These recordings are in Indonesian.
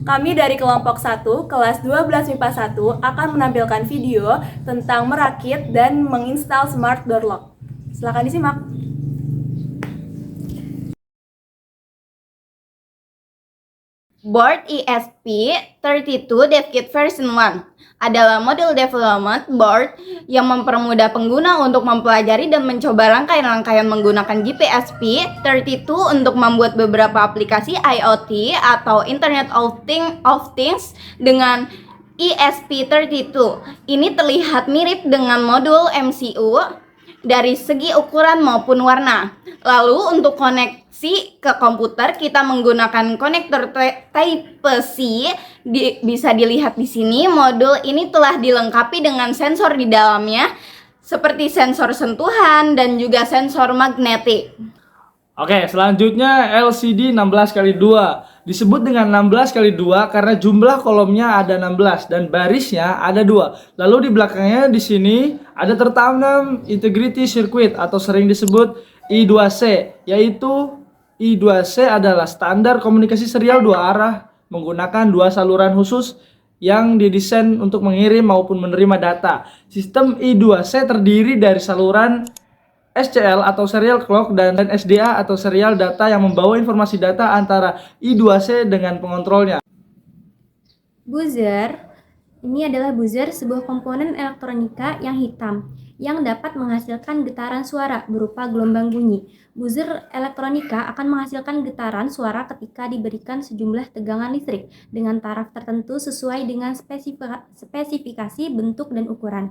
Kami dari kelompok 1, kelas 12 MIPA 1 akan menampilkan video tentang merakit dan menginstal smart door lock. Silakan disimak. Board ESP32 DevKit version 1 adalah modul development board yang mempermudah pengguna untuk mempelajari dan mencoba rangkaian-rangkaian menggunakan GPSP32 untuk membuat beberapa aplikasi IoT atau Internet of Things dengan ESP32. Ini terlihat mirip dengan modul MCU dari segi ukuran maupun warna. Lalu untuk koneksi ke komputer kita menggunakan konektor Type-C. Bisa dilihat di sini, modul ini telah dilengkapi dengan sensor di dalamnya seperti sensor sentuhan dan juga sensor magnetik. Oke, selanjutnya LCD 16x2. Disebut dengan 16x2 karena jumlah kolomnya ada 16 dan barisnya ada 2. Lalu di belakangnya di sini ada tertanam integrity circuit atau sering disebut I2C, yaitu I2C adalah standar komunikasi serial dua arah menggunakan dua saluran khusus yang didesain untuk mengirim maupun menerima data. Sistem I2C terdiri dari saluran SCL atau serial clock dan SDA atau serial data yang membawa informasi data antara I2C dengan pengontrolnya. Buzzer. Ini adalah buzzer, sebuah komponen elektronika yang hitam yang dapat menghasilkan getaran suara berupa gelombang bunyi. Buzzer elektronika akan menghasilkan getaran suara ketika diberikan sejumlah tegangan listrik dengan taraf tertentu sesuai dengan spesifikasi bentuk dan ukuran.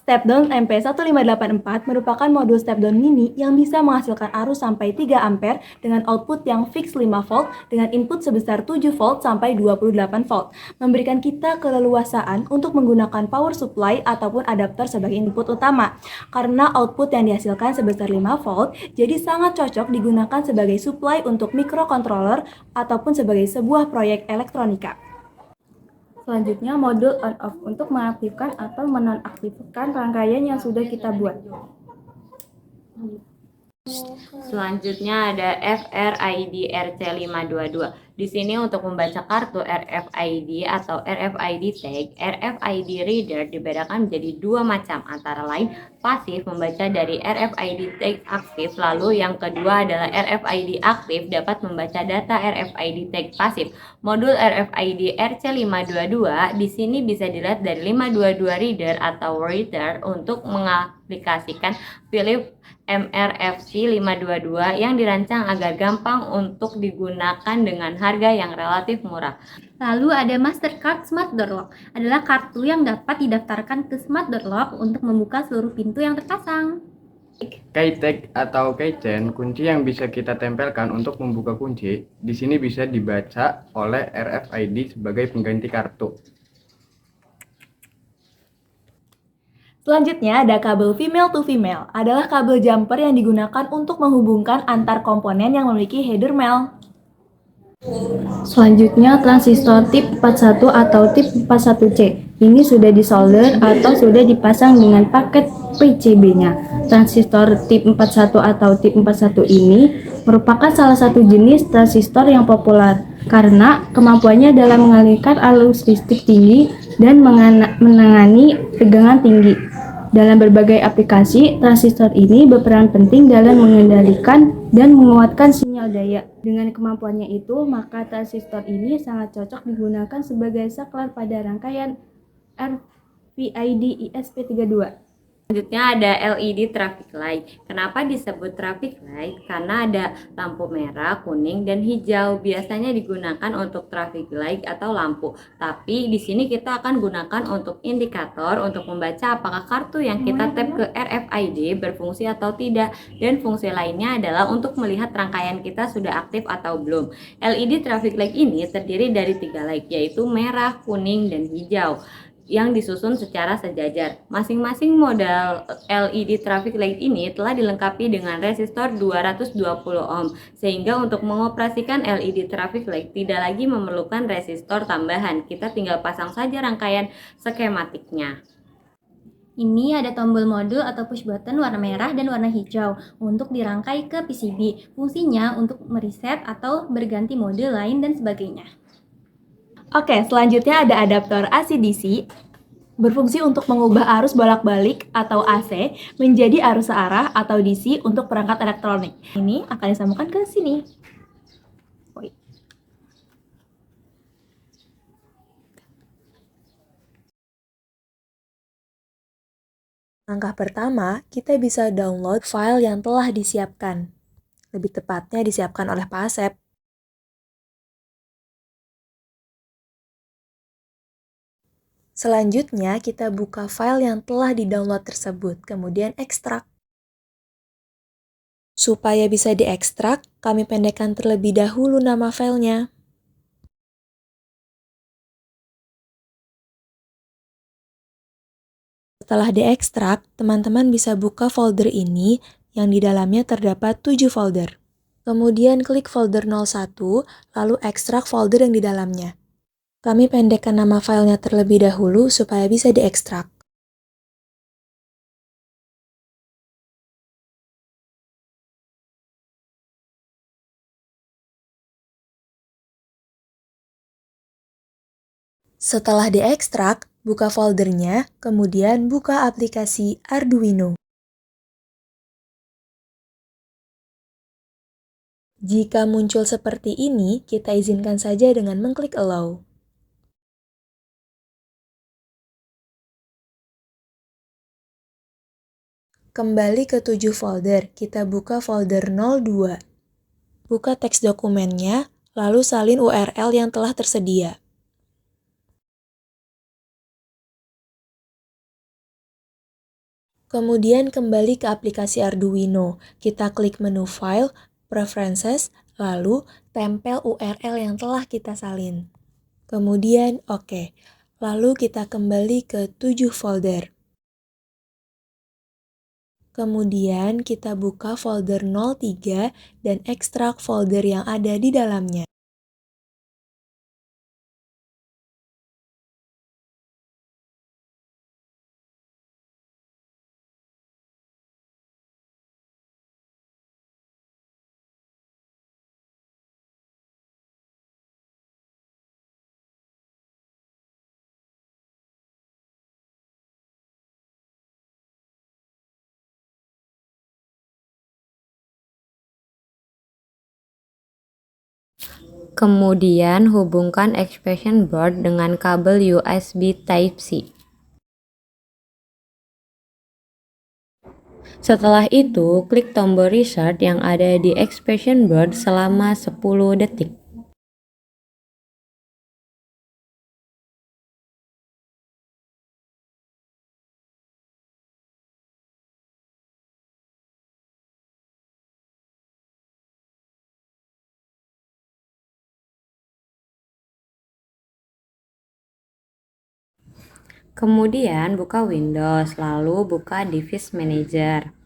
Step-down MP1584 merupakan modul step-down mini yang bisa menghasilkan arus sampai 3 ampere dengan output yang fix 5 volt dengan input sebesar 7 volt sampai 28 volt, memberikan kita keleluasaan untuk menggunakan power supply ataupun adapter sebagai input utama. Karena output yang dihasilkan sebesar 5 volt, jadi sangat cocok digunakan sebagai supply untuk microcontroller ataupun sebagai sebuah proyek elektronika. Selanjutnya, modul on-off untuk mengaktifkan atau menonaktifkan rangkaian yang sudah kita buat. Selanjutnya ada FRID RC522. Di sini untuk membaca kartu RFID atau RFID tag, RFID reader dibedakan menjadi dua macam, antara lain pasif membaca dari RFID tag aktif, lalu yang kedua adalah RFID aktif dapat membaca data RFID tag pasif. Modul RFID RC522 di sini bisa dilihat dari 522 reader atau reader untuk mengaplikasikan Philips MRFC 522 yang dirancang agar gampang untuk digunakan dengan harga yang relatif murah. Lalu ada Mastercard Smart Door Lock, adalah kartu yang dapat didaftarkan ke Smart Door Lock untuk membuka seluruh pintu yang terpasang. Key-tag atau keychain, kunci yang bisa kita tempelkan untuk membuka kunci, di sini bisa dibaca oleh RFID sebagai pengganti kartu. Selanjutnya ada kabel female to female, adalah kabel jumper yang digunakan untuk menghubungkan antar komponen yang memiliki header male. Selanjutnya, transistor tip 41 atau tip 41C. Ini sudah disolder atau sudah dipasang dengan paket PCB-nya. Transistor tip 41 atau tip 41 ini merupakan salah satu jenis transistor yang populer karena kemampuannya dalam mengalirkan arus listrik tinggi dan menangani tegangan tinggi. Dalam berbagai aplikasi, transistor ini berperan penting dalam mengendalikan dan menguatkan sinyal daya. Dengan kemampuannya itu, maka transistor ini sangat cocok digunakan sebagai saklar pada rangkaian RFID ESP32. Selanjutnya ada LED traffic light. Kenapa disebut traffic light? Karena ada lampu merah, kuning, dan hijau. Biasanya digunakan untuk traffic light atau lampu. Tapi di sini kita akan gunakan untuk indikator untuk membaca apakah kartu yang kita tap ke RFID berfungsi atau tidak. Dan fungsi lainnya adalah untuk melihat rangkaian kita sudah aktif atau belum. LED traffic light ini terdiri dari 3 light, yaitu merah, kuning, dan hijau, yang disusun secara sejajar. Masing-masing model LED traffic light ini telah dilengkapi dengan resistor 220 ohm, sehingga untuk mengoperasikan LED traffic light tidak lagi memerlukan resistor tambahan. Kita tinggal pasang saja rangkaian skematiknya. Ini ada tombol modul atau push button warna merah dan warna hijau untuk dirangkai ke PCB. Fungsinya untuk mereset atau berganti mode lain dan sebagainya. Oke, selanjutnya ada adaptor AC/DC, berfungsi untuk mengubah arus bolak-balik atau AC menjadi arus searah atau DC untuk perangkat elektronik. Ini akan disambungkan ke sini. Langkah pertama, kita bisa download file yang telah disiapkan. Lebih tepatnya disiapkan oleh Pak Asep. Selanjutnya, kita buka file yang telah di-download tersebut, kemudian ekstrak. Supaya bisa diekstrak, kami pendekkan terlebih dahulu nama filenya. Setelah diekstrak, teman-teman bisa buka folder ini yang di dalamnya terdapat 7 folder. Kemudian klik folder 01, lalu ekstrak folder yang di dalamnya. Kami pendekkan nama filenya terlebih dahulu supaya bisa diekstrak. Setelah diekstrak, buka foldernya, kemudian buka aplikasi Arduino. Jika muncul seperti ini, kita izinkan saja dengan mengklik Allow. Kembali ke 7 folder, kita buka folder 02. Buka teks dokumennya, lalu salin URL yang telah tersedia. Kemudian kembali ke aplikasi Arduino. Kita klik menu File, Preferences, lalu tempel URL yang telah kita salin. Kemudian OK. Lalu kita kembali ke 7 folder. Kemudian kita buka folder 03 dan ekstrak folder yang ada di dalamnya. Kemudian hubungkan expansion board dengan kabel USB Type-C. Setelah itu, klik tombol restart yang ada di expansion board selama 10 detik. Kemudian buka Windows, lalu buka Device Manager.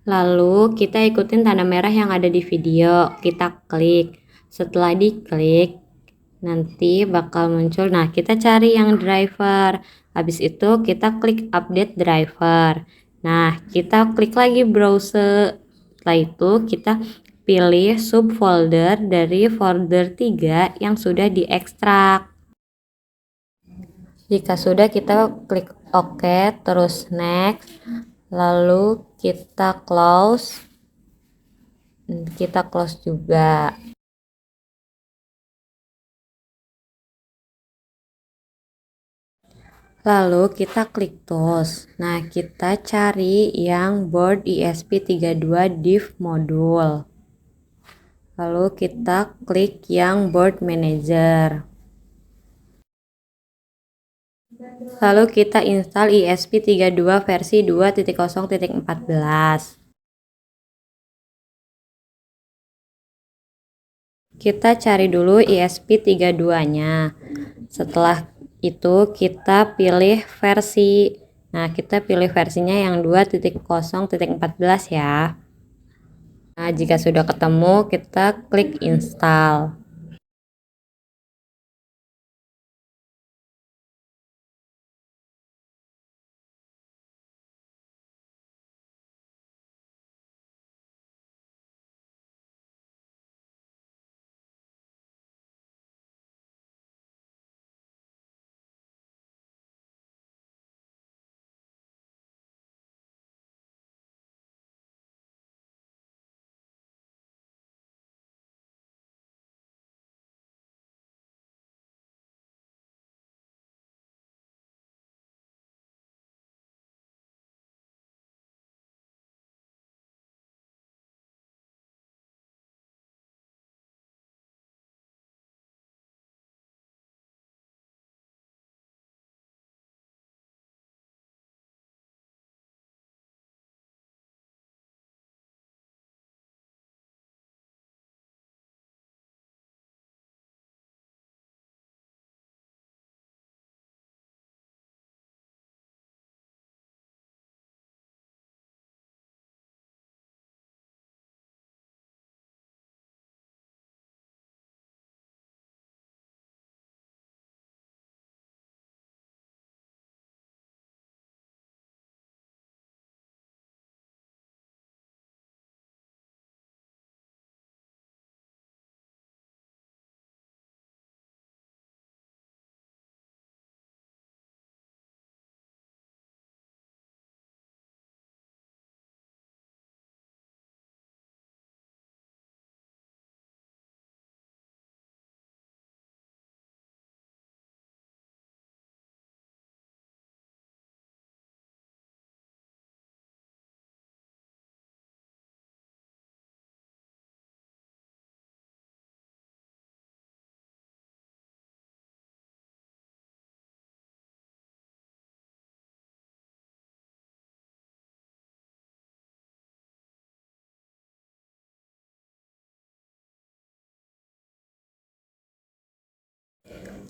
Lalu kita ikutin tanda merah yang ada di video, kita klik. Setelah diklik, nanti bakal muncul, nah kita cari yang driver. Habis itu kita klik update driver. Nah, kita klik lagi browser. Setelah itu kita pilih subfolder dari folder 3 yang sudah diekstrak. Jika sudah, kita klik OK, terus next. Lalu kita close juga. Lalu kita klik tools. Nah, kita cari yang board ESP32 div module. Lalu kita klik yang board manager. Lalu kita install ESP32 versi 2.0.14. Kita cari dulu ESP32-nya. Setelah itu kita pilih versi. Nah, kita pilih versinya yang 2.0.14 ya. Nah, jika sudah ketemu, kita klik install.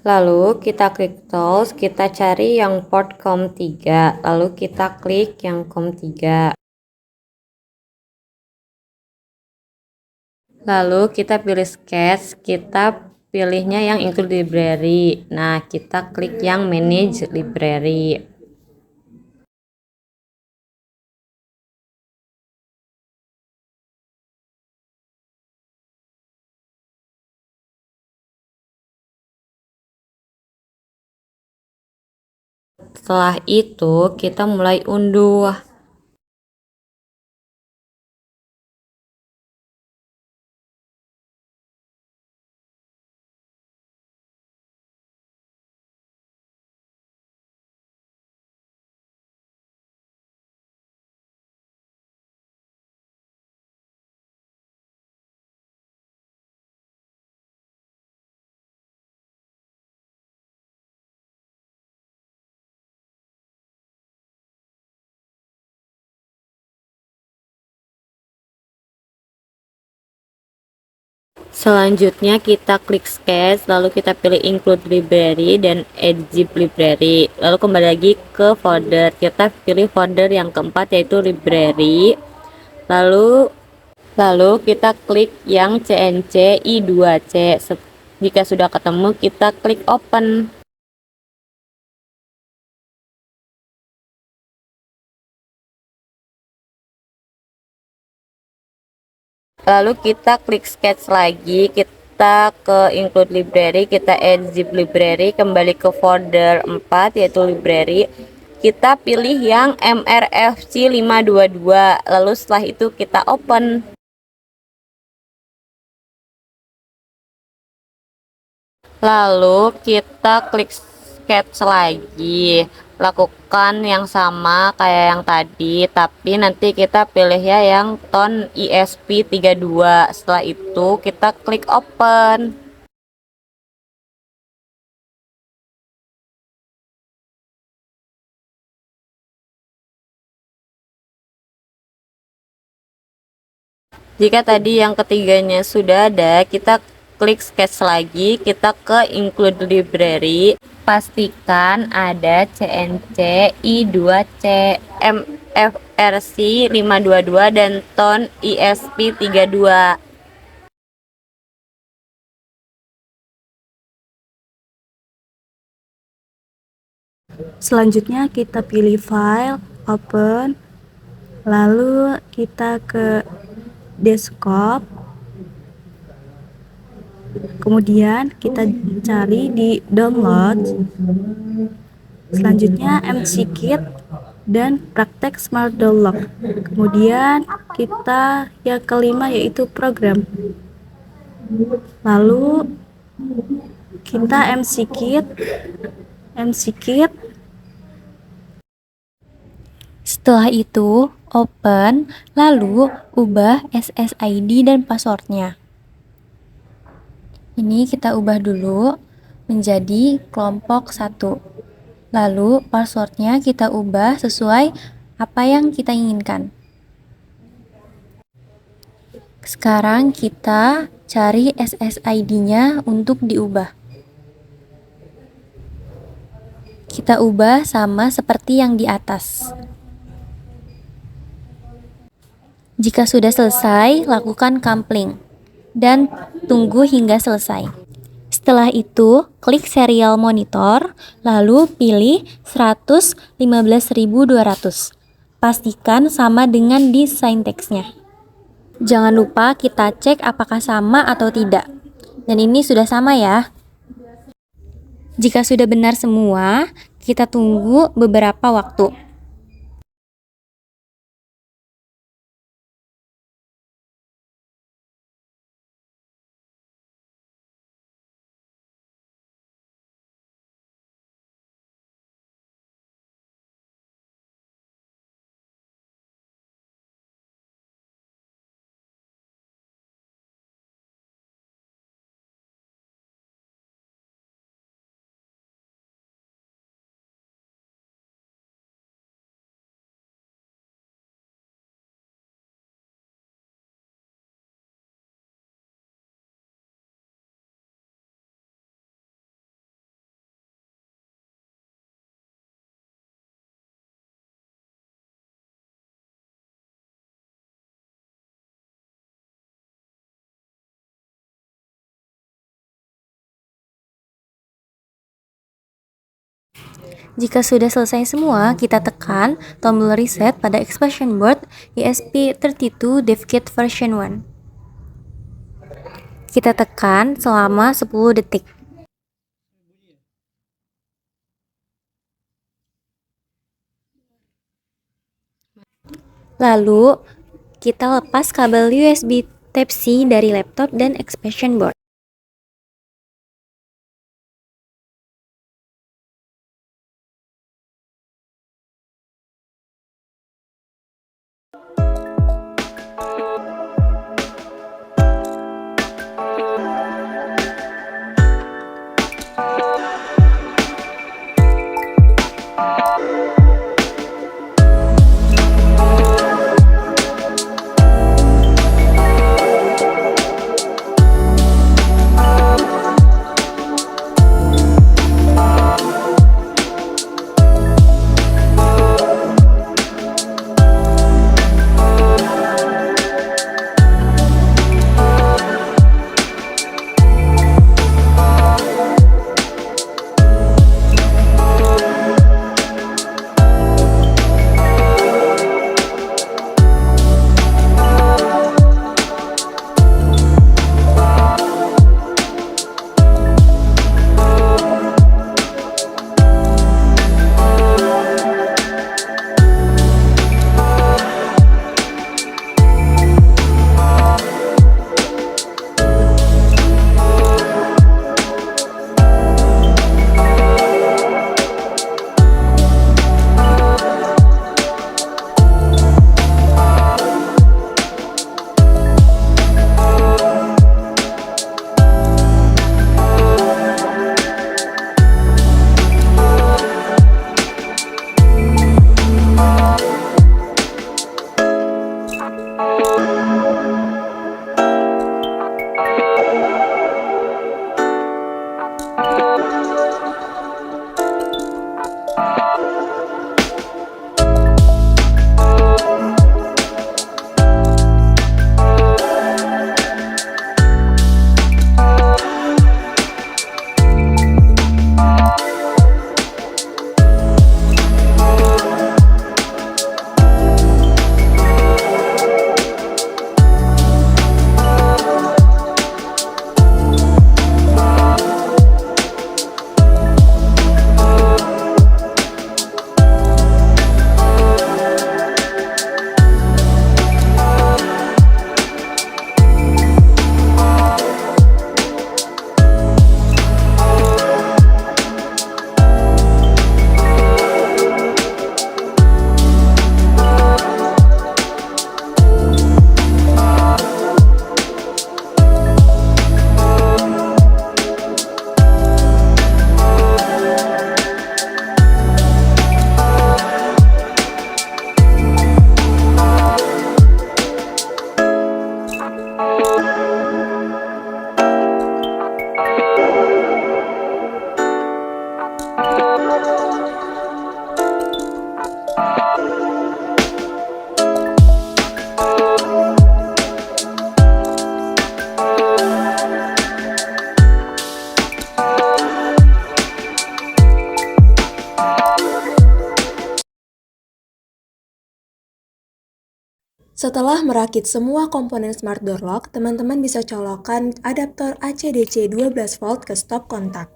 Lalu kita klik tools, kita cari yang port COM3, lalu kita klik yang COM3. Lalu kita pilih sketch, kita pilihnya yang include library. Nah, kita klik yang manage library. Setelah itu kita mulai unduh. Selanjutnya kita klik sketch, lalu kita pilih include library dan add zip library. Lalu kembali lagi ke folder, kita pilih folder yang keempat yaitu library. Lalu kita klik yang CNC I2C. Jika sudah ketemu, kita klik open. Lalu kita klik sketch lagi, kita ke include library, kita add zip library, kembali ke folder 4 yaitu library. Kita pilih yang MRFC 522, lalu setelah itu kita open. Lalu kita klik sketch lagi, lakukan yang sama kayak yang tadi, tapi nanti kita pilih ya yang tone ESP32. Setelah itu kita klik open. Jika tadi yang ketiganya sudah ada, kita klik sketch lagi, kita ke include library, pastikan ada CNC I2C, MFRC 522 dan tone ESP32. Selanjutnya kita pilih file, open, lalu kita ke desktop, kemudian kita cari di download, selanjutnya MCKit dan praktek Smart Download. Kemudian kita yang kelima yaitu program. Lalu kita MCKit. Setelah itu, open, lalu ubah SSID dan passwordnya. Ini kita ubah dulu menjadi kelompok 1. Lalu passwordnya kita ubah sesuai apa yang kita inginkan. Sekarang kita cari SSID-nya untuk diubah. Kita ubah sama seperti yang di atas. Jika sudah selesai, lakukan coupling dan tunggu hingga selesai. Setelah itu, klik serial monitor, lalu pilih 115.200. Pastikan sama dengan desain teksnya. Jangan lupa kita cek apakah sama atau tidak. Dan ini sudah sama ya. Jika sudah benar semua, kita tunggu beberapa waktu. Jika sudah selesai semua, kita tekan tombol reset pada expression board ESP32 DevKit version 1. Kita tekan selama 10 detik. Lalu, kita lepas kabel USB Type-C dari laptop dan expression board. Setelah merakit semua komponen smart door lock, teman-teman bisa colokkan adaptor AC/DC 12 volt ke stop kontak.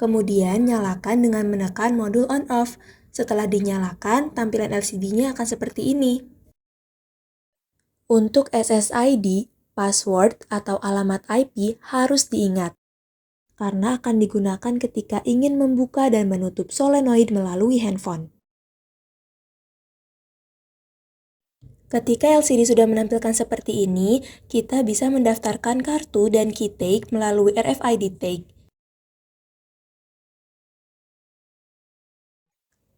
Kemudian nyalakan dengan menekan modul on-off. Setelah dinyalakan, tampilan LCD-nya akan seperti ini. Untuk SSID, password atau alamat IP harus diingat, karena akan digunakan ketika ingin membuka dan menutup solenoid melalui handphone. Ketika LCD sudah menampilkan seperti ini, kita bisa mendaftarkan kartu dan key tag melalui RFID tag.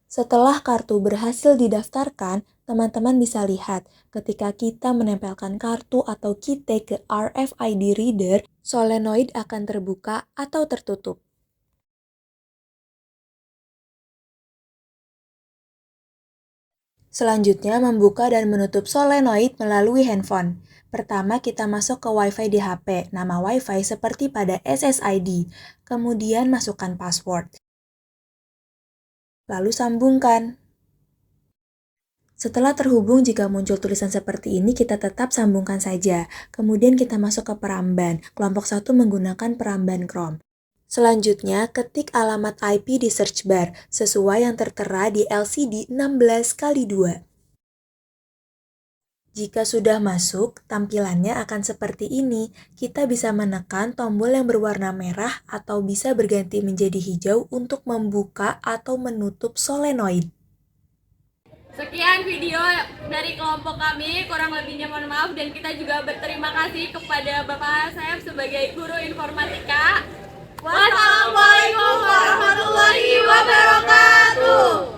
Setelah kartu berhasil didaftarkan, teman-teman bisa lihat ketika kita menempelkan kartu atau key tag ke RFID reader, solenoid akan terbuka atau tertutup. Selanjutnya, membuka dan menutup solenoid melalui handphone. Pertama, kita masuk ke WiFi di HP, nama WiFi seperti pada SSID. Kemudian, masukkan password. lalu sambungkan. Setelah terhubung, jika muncul tulisan seperti ini, kita tetap sambungkan saja. Kemudian kita masuk ke peramban. Kelompok 1 menggunakan peramban Chrome. Selanjutnya, ketik alamat IP di search bar, sesuai yang tertera di LCD 16x2. Jika sudah masuk, tampilannya akan seperti ini. Kita bisa menekan tombol yang berwarna merah atau bisa berganti menjadi hijau untuk membuka atau menutup solenoid. Sekian video dari kelompok kami, kurang lebihnya mohon maaf, dan kita juga berterima kasih kepada Bapak Asep sebagai guru informatika. Wassalamualaikum warahmatullahi wabarakatuh.